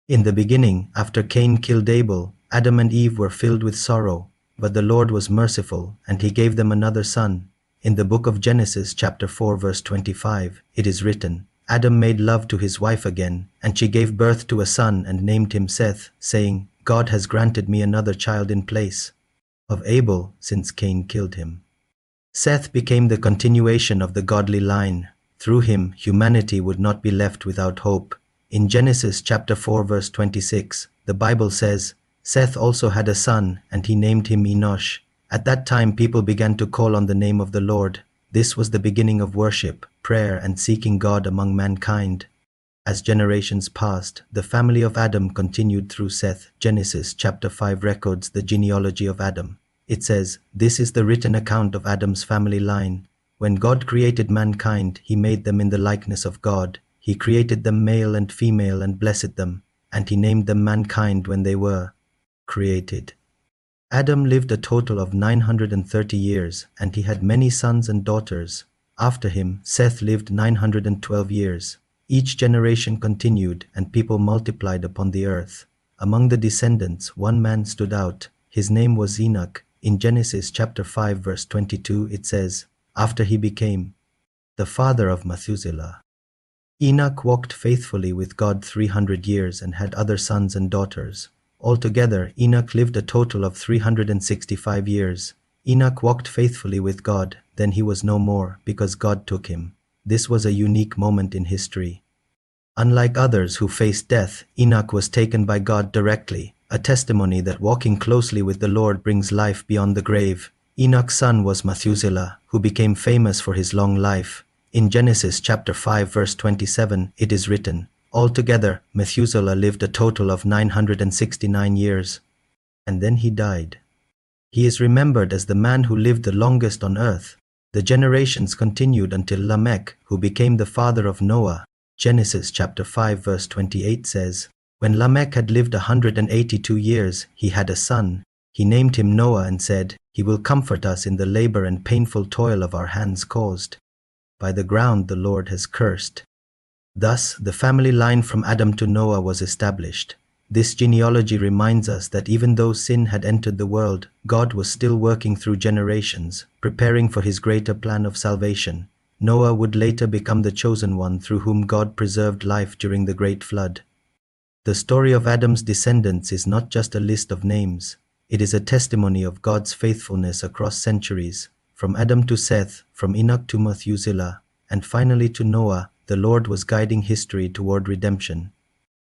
In the beginning, after Cain killed Abel, Adam and Eve were filled with sorrow, but the Lord was merciful, and he gave them another son. In the book of Genesis chapter 4 verse 25, it is written, Adam made love to his wife again, and she gave birth to a son and named him Seth, saying, God has granted me another child in place of Abel, since Cain killed him. Seth became the continuation of the godly line. Through him, humanity would not be left without hope. In Genesis chapter 4 verse 26, the Bible says, Seth also had a son, and he named him Enoch. At that time people began to call on the name of the Lord. This was the beginning of worship, prayer, and seeking God among mankind. As generations passed, the family of Adam continued through Seth. Genesis chapter 5 records the genealogy of Adam. It says, this is the written account of Adam's family line. When God created mankind, he made them in the likeness of God. He created them male and female and blessed them, and he named them mankind when they were created. Adam lived a total of 930 years, and he had many sons and daughters. After him, Seth lived 912 years. Each generation continued, and people multiplied upon the earth. Among the descendants, one man stood out. His name was Enoch. In Genesis chapter 5 verse 22 it says, after he became the father of Methuselah. Enoch walked faithfully with God 300 years and had other sons and daughters. Altogether, Enoch lived a total of 365 years. Enoch walked faithfully with God, then he was no more, because God took him. This was a unique moment in history. Unlike others who faced death, Enoch was taken by God directly, a testimony that walking closely with the Lord brings life beyond the grave. Enoch's son was Methuselah, who became famous for his long life. In Genesis chapter 5 verse 27, it is written, altogether, Methuselah lived a total of 969 years, and then he died. He is remembered as the man who lived the longest on earth. The generations continued until Lamech, who became the father of Noah. Genesis chapter 5 verse 28 says, when Lamech had lived 182 years, he had a son. He named him Noah and said, he will comfort us in the labor and painful toil of our hands caused by the ground the Lord has cursed. Thus, the family line from Adam to Noah was established. This genealogy reminds us that even though sin had entered the world, God was still working through generations, preparing for his greater plan of salvation. Noah would later become the chosen one through whom God preserved life during the great flood. The story of Adam's descendants is not just a list of names. It is a testimony of God's faithfulness across centuries. From Adam to Seth, from Enoch to Methuselah, and finally to Noah, the Lord was guiding history toward redemption.